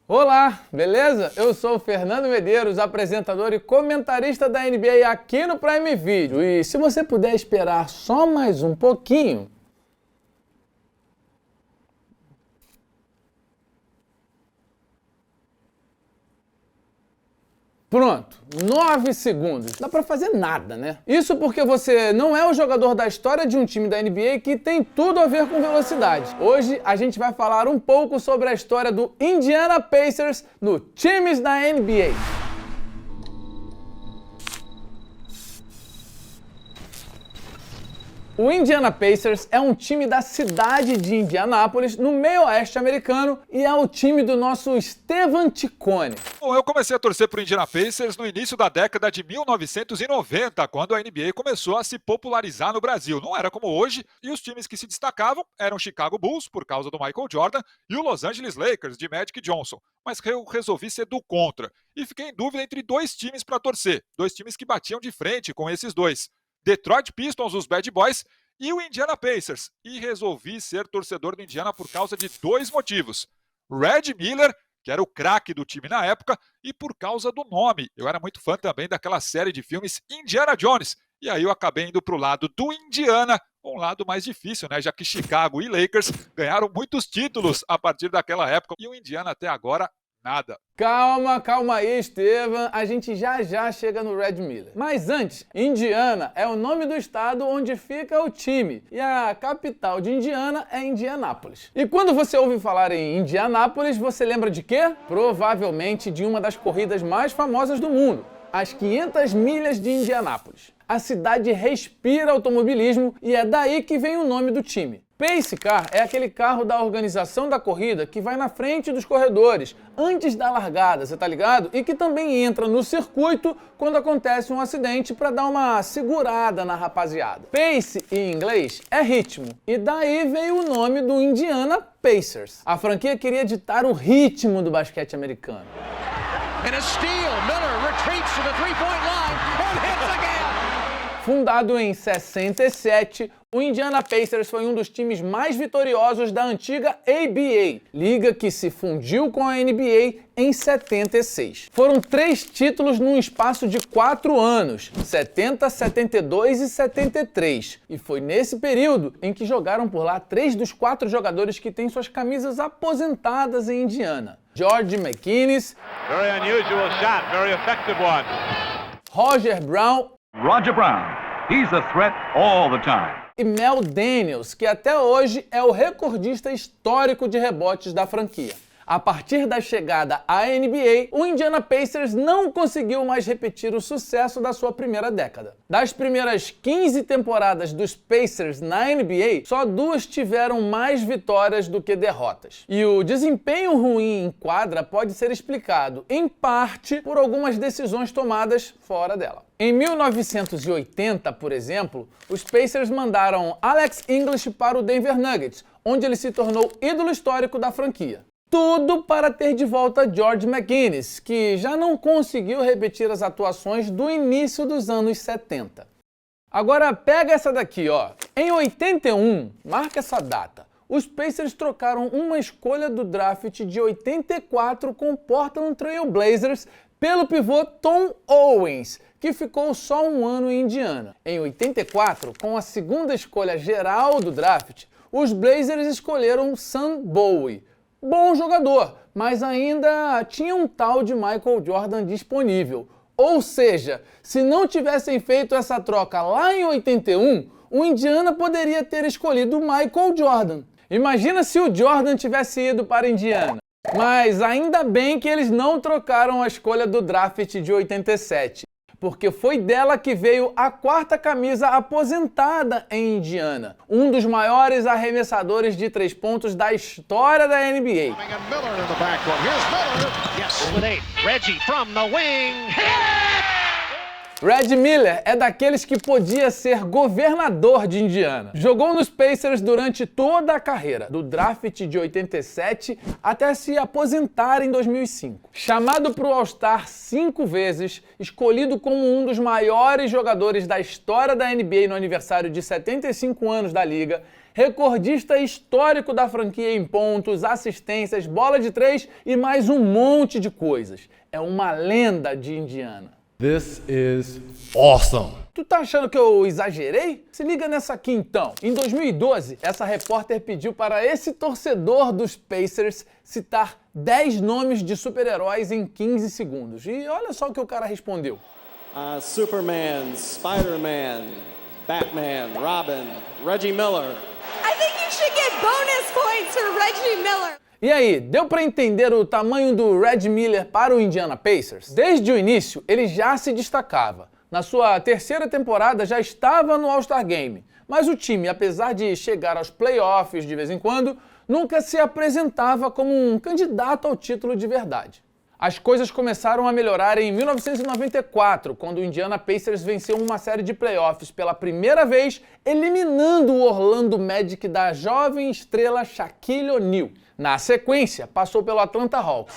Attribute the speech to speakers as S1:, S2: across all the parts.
S1: Olá, beleza? Eu sou o Fernando Medeiros, apresentador e comentarista da NBA aqui no Prime Video. E se você puder esperar só mais um pouquinho... Pronto, 9 segundos. Dá pra fazer nada, né? Isso porque você não é o jogador da história de um time da NBA que tem tudo a ver com velocidade. Hoje a gente vai falar um pouco sobre a história do Indiana Pacers no Times da NBA. O Indiana Pacers é um time da cidade de Indianápolis, no meio-oeste americano, e é o time do nosso Estevan Ticone.
S2: Bom, eu comecei a torcer para o Indiana Pacers no início da década de 1990, quando a NBA começou a se popularizar no Brasil. Não era como hoje, e os times que se destacavam eram o Chicago Bulls, por causa do Michael Jordan, e o Los Angeles Lakers, de Magic Johnson. Mas eu resolvi ser do contra, e fiquei em dúvida entre dois times para torcer, dois times que batiam de frente com esses dois. Detroit Pistons, os Bad Boys, e o Indiana Pacers. E resolvi ser torcedor do Indiana por causa de dois motivos. Red Miller, que era o craque do time na época, e por causa do nome. Eu era muito fã também daquela série de filmes Indiana Jones. E aí eu acabei indo para o lado do Indiana, um lado mais difícil, né? Já que Chicago e Lakers ganharam muitos títulos a partir daquela época. E o Indiana até agora, nada.
S1: Calma aí, Estevan. A gente já chega no Red Miller. Mas antes, Indiana é o nome do estado onde fica o time. E a capital de Indiana é Indianápolis. E quando você ouve falar em Indianápolis, você lembra de quê? Provavelmente de uma das corridas mais famosas do mundo, as 500 milhas de Indianápolis. A cidade respira automobilismo e é daí que vem o nome do time. Pace Car é aquele carro da organização da corrida que vai na frente dos corredores, antes da largada, você tá ligado? E que também entra no circuito quando acontece um acidente para dar uma segurada na rapaziada. Pace, em inglês, é ritmo, e daí veio o nome do Indiana Pacers. A franquia queria ditar o ritmo do basquete americano.
S3: And a steal, Miller retreats to the three-point line and hits again.
S1: Fundado em 67, o Indiana Pacers foi um dos times mais vitoriosos da antiga ABA, liga que se fundiu com a NBA em 76. Foram 3 títulos num espaço de 4 anos, 70, 72 e 73. E foi nesse período em que jogaram por lá 3 dos 4 jogadores que têm suas camisas aposentadas em Indiana. George McInnes,
S4: Very unusual shot, very effective one.
S1: Roger Brown
S5: He's a threat all the time.
S1: e Mel Daniels, que até hoje é o recordista histórico de rebotes da franquia. A partir da chegada à NBA, o Indiana Pacers não conseguiu mais repetir o sucesso da sua primeira década. Das primeiras 15 temporadas dos Pacers na NBA, só 2 tiveram mais vitórias do que derrotas. E o desempenho ruim em quadra pode ser explicado, em parte, por algumas decisões tomadas fora dela. Em 1980, por exemplo, os Pacers mandaram Alex English para o Denver Nuggets, onde ele se tornou ídolo histórico da franquia. Tudo para ter de volta George McInnes, que já não conseguiu repetir as atuações do início dos anos 70. Agora pega essa daqui, ó. Em 81, marca essa data, os Pacers trocaram uma escolha do draft de 84 com o Portland Trail Blazers pelo pivô Tom Owens, que ficou só um ano em Indiana. Em 84, com a segunda escolha geral do draft, os Blazers escolheram Sam Bowie. Bom jogador, mas ainda tinha um tal de Michael Jordan disponível. Ou seja, se não tivessem feito essa troca lá em 81, o Indiana poderia ter escolhido Michael Jordan. Imagina se o Jordan tivesse ido para Indiana. Mas ainda bem que eles não trocaram a escolha do draft de 87. Porque foi dela que veio a 4ª camisa aposentada em Indiana, um dos maiores arremessadores de 3 pontos da história da NBA. Red Miller é daqueles que podia ser governador de Indiana. Jogou nos Pacers durante toda a carreira, do draft de 87 até se aposentar em 2005. Chamado para o All-Star 5 vezes, escolhido como um dos maiores jogadores da história da NBA no aniversário de 75 anos da liga, recordista histórico da franquia em pontos, assistências, bola de três e mais um monte de coisas. É uma lenda de Indiana.
S6: This is awesome.
S1: Tu tá achando que eu exagerei? Se liga nessa aqui então. Em 2012, essa repórter pediu para esse torcedor dos Pacers citar 10 nomes de super-heróis em 15 segundos. E olha só o que o cara respondeu.
S7: Superman, Spider-Man, Batman, Robin, Reggie Miller.
S8: I think you should get bonus points for Reggie Miller.
S1: E aí, deu para entender o tamanho do Reggie Miller para o Indiana Pacers? Desde o início, ele já se destacava. Na sua terceira temporada já estava no All-Star Game, mas o time, apesar de chegar aos playoffs de vez em quando, nunca se apresentava como um candidato ao título de verdade. As coisas começaram a melhorar em 1994, quando o Indiana Pacers venceu uma série de playoffs pela primeira vez, eliminando o Orlando Magic da jovem estrela Shaquille O'Neal. Na sequência, passou pelo Atlanta Hawks.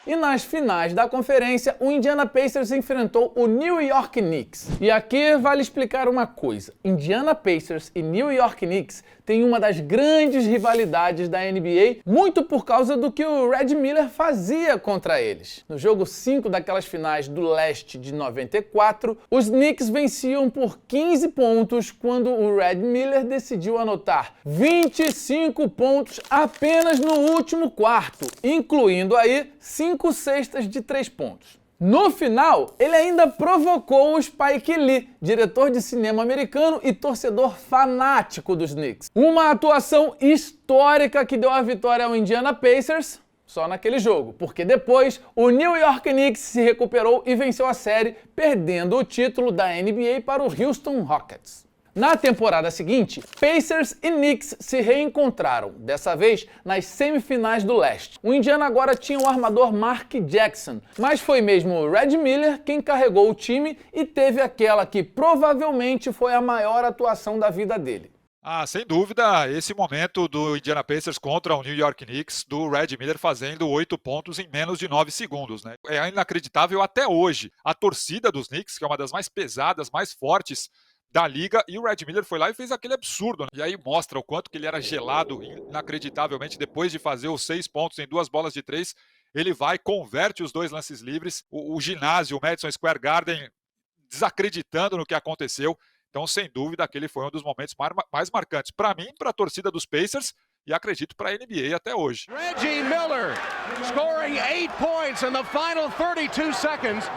S1: E nas finais da conferência, o Indiana Pacers enfrentou o New York Knicks. E aqui vale explicar uma coisa. Indiana Pacers e New York Knicks têm uma das grandes rivalidades da NBA, muito por causa do que o Reggie Miller fazia contra eles. No jogo 5 daquelas finais do leste de 94, os Knicks venciam por 15 pontos quando o Reggie Miller decidiu anotar 25 pontos apenas no último quarto, incluindo aí 5 cestas de 3 pontos. No final, ele ainda provocou o Spike Lee, diretor de cinema americano e torcedor fanático dos Knicks. Uma atuação histórica que deu a vitória ao Indiana Pacers só naquele jogo, porque depois o New York Knicks se recuperou e venceu a série, perdendo o título da NBA para o Houston Rockets. Na temporada seguinte, Pacers e Knicks se reencontraram, dessa vez nas semifinais do leste. O Indiana agora tinha o armador Mark Jackson, mas foi mesmo o Reggie Miller quem carregou o time e teve aquela que provavelmente foi a maior atuação da vida dele.
S2: Sem dúvida, esse momento do Indiana Pacers contra o New York Knicks, do Reggie Miller fazendo 8 pontos em menos de 9 segundos, né? É inacreditável até hoje. A torcida dos Knicks, que é uma das mais pesadas, mais fortes da liga, e o Reggie Miller foi lá e fez aquele absurdo, né? E aí mostra o quanto que ele era gelado inacreditavelmente depois de fazer os 6 pontos em 2 bolas de 3. Ele vai, converte os 2 lances livres, o ginásio, o Madison Square Garden, desacreditando no que aconteceu. Então, sem dúvida, aquele foi um dos momentos mais marcantes para mim, para a torcida dos Pacers e acredito para a NBA até hoje.
S3: Reggie Miller scoring 8 points in the final 32 seconds.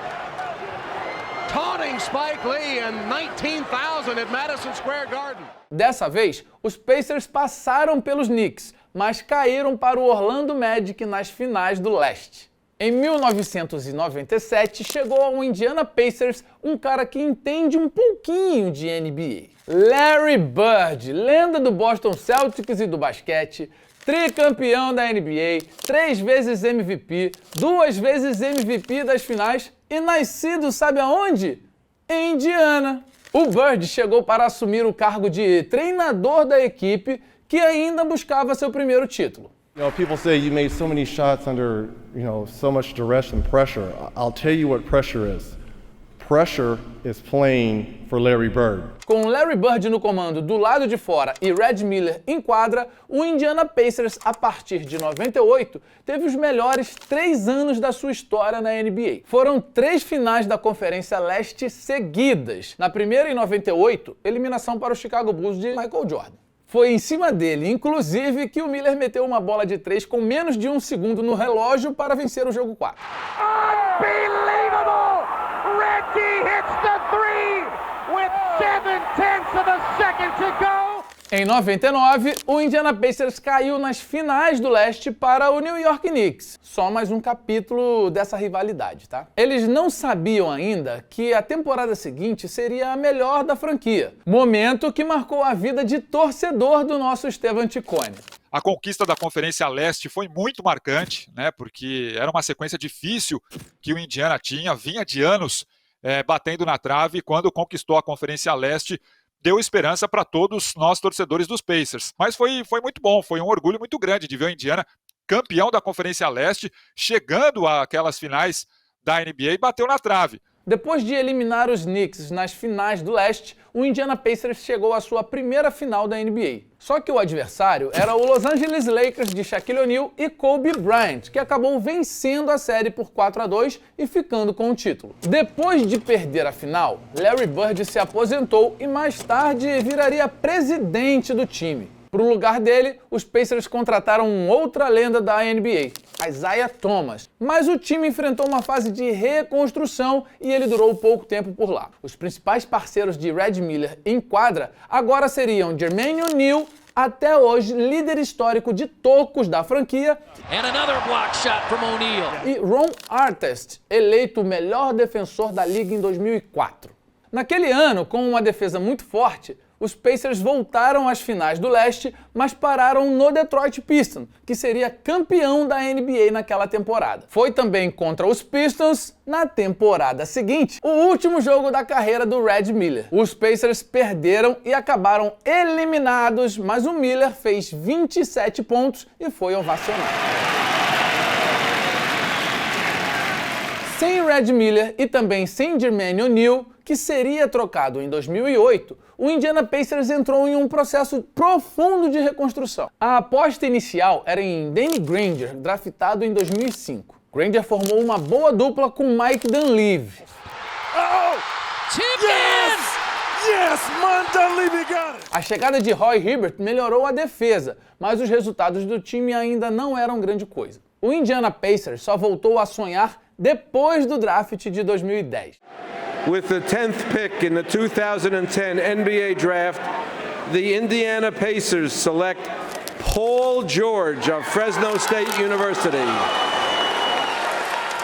S3: Taunting Spike Lee and 19,000 at Madison Square Garden.
S1: Dessa vez, os Pacers passaram pelos Knicks, mas caíram para o Orlando Magic nas finais do leste. Em 1997, chegou ao Indiana Pacers um cara que entende um pouquinho de NBA. Larry Bird, lenda do Boston Celtics e do basquete, tricampeão da NBA, 3 vezes MVP, 2 vezes MVP das finais e nascido sabe aonde? Em Indiana. O Bird chegou para assumir o cargo de treinador da equipe que ainda buscava seu primeiro título.
S6: You know, people say you made so many shots under, so much duress and pressure. I'll tell you what pressure is. Pressure is playing for Larry Bird.
S1: Com Larry Bird no comando do lado de fora e Reggie Miller em quadra, o Indiana Pacers, a partir de 98, teve os melhores 3 anos da sua história na NBA. Foram 3 finais da Conferência Leste seguidas. Na primeira, em 98, eliminação para o Chicago Bulls de Michael Jordan. Foi em cima dele, inclusive, que o Miller meteu uma bola de 3 com menos de 1 segundo no relógio para vencer o jogo 4.
S3: Unbelievable! Reggie hits the 3 with 7/10 of a second to go.
S1: Em 99, o Indiana Pacers caiu nas finais do leste para o New York Knicks. Só mais um capítulo dessa rivalidade, tá? Eles não sabiam ainda que a temporada seguinte seria a melhor da franquia. Momento que marcou a vida de torcedor do nosso Esteban Ticone.
S2: A conquista da Conferência Leste foi muito marcante, né? Porque era uma sequência difícil que o Indiana vinha de anos batendo na trave. Quando conquistou a Conferência Leste, deu esperança para todos nós torcedores dos Pacers. Mas foi muito bom, foi um orgulho muito grande de ver o Indiana campeão da Conferência Leste, chegando àquelas finais da NBA e bateu na trave.
S1: Depois de eliminar os Knicks nas finais do leste, o Indiana Pacers chegou à sua primeira final da NBA. Só que o adversário era o Los Angeles Lakers de Shaquille O'Neal e Kobe Bryant, que acabou vencendo a série por 4-2 e ficando com o título. Depois de perder a final, Larry Bird se aposentou e mais tarde viraria presidente do time. Para o lugar dele, os Pacers contrataram outra lenda da NBA, Isiah Thomas. Mas o time enfrentou uma fase de reconstrução e ele durou pouco tempo por lá. Os principais parceiros de Reggie Miller em quadra agora seriam Jermaine O'Neal, até hoje líder histórico de tocos da franquia, e Ron Artest, eleito o melhor defensor da liga em 2004. Naquele ano, com uma defesa muito forte, os Pacers voltaram às finais do leste, mas pararam no Detroit Pistons, que seria campeão da NBA naquela temporada. Foi também contra os Pistons na temporada seguinte, o último jogo da carreira do Reggie Miller. Os Pacers perderam e acabaram eliminados, mas o Miller fez 27 pontos e foi ovacionado. Sem Reggie Miller e também sem Jermaine O'Neal, que seria trocado em 2008, o Indiana Pacers entrou em um processo profundo de reconstrução. A aposta inicial era em Danny Granger, draftado em 2005. Granger formou uma boa dupla com Mike Dunleavy. A chegada de Roy Hibbert melhorou a defesa, mas os resultados do time ainda não eram grande coisa. O Indiana Pacers só voltou a sonhar depois do draft de 2010.
S9: With the 10th pick in the 2010 NBA Draft, the Indiana Pacers select Paul George of Fresno State University.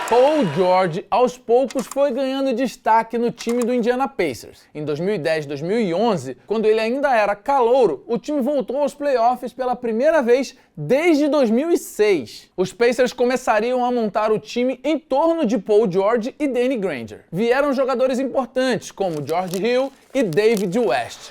S1: Paul George, aos poucos, foi ganhando destaque no time do Indiana Pacers. Em 2010 e 2011, quando ele ainda era calouro, o time voltou aos playoffs pela primeira vez desde 2006. Os Pacers começariam a montar o time em torno de Paul George e Danny Granger. Vieram jogadores importantes como George Hill e David West.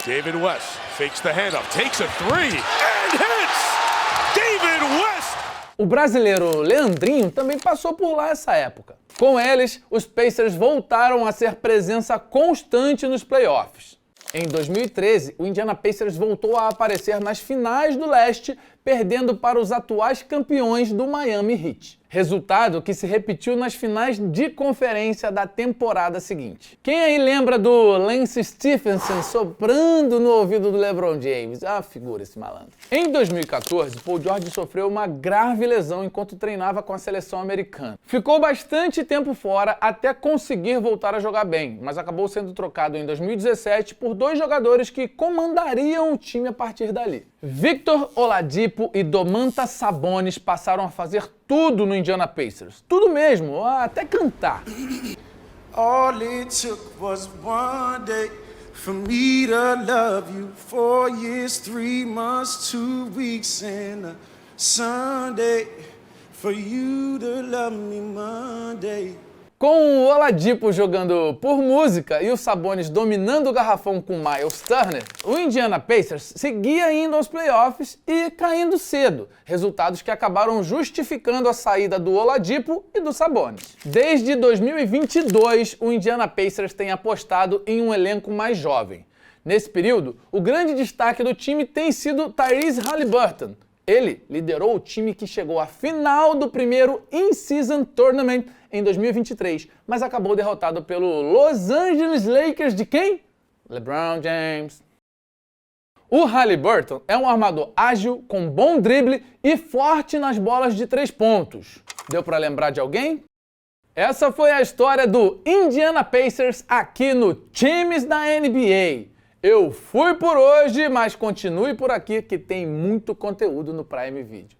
S10: David West fakes the handoff, takes a three, and hits! David West!
S1: O brasileiro Leandrinho também passou por lá essa época. Com eles, os Pacers voltaram a ser presença constante nos playoffs. Em 2013, o Indiana Pacers voltou a aparecer nas finais do leste, perdendo para os atuais campeões do Miami Heat. Resultado que se repetiu nas finais de conferência da temporada seguinte. Quem aí lembra do Lance Stephenson soprando no ouvido do LeBron James? Ah, figura esse malandro. Em 2014, Paul George sofreu uma grave lesão enquanto treinava com a seleção americana. Ficou bastante tempo fora até conseguir voltar a jogar bem, mas acabou sendo trocado em 2017 por dois jogadores que comandariam o time a partir dali. Victor Oladipo e Domantas Sabonis passaram a fazer tudo no Indiana Pacers. Tudo mesmo, até cantar.
S11: All it took was one day for me to love you. 4 years, 3 months, 2 weeks and a Sunday for you to love me Monday.
S1: Com o Oladipo jogando por música e o Sabonis dominando o garrafão com Miles Turner, o Indiana Pacers seguia indo aos playoffs e caindo cedo, resultados que acabaram justificando a saída do Oladipo e do Sabonis. Desde 2022, o Indiana Pacers tem apostado em um elenco mais jovem. Nesse período, o grande destaque do time tem sido Tyrese Haliburton. Ele liderou o time que chegou à final do primeiro In-Season Tournament em 2023, mas acabou derrotado pelo Los Angeles Lakers de quem? LeBron James. O Haliburton é um armador ágil, com bom drible e forte nas bolas de 3 pontos. Deu para lembrar de alguém? Essa foi a história do Indiana Pacers aqui no Times da NBA. Eu fui por hoje, mas continue por aqui que tem muito conteúdo no Prime Video.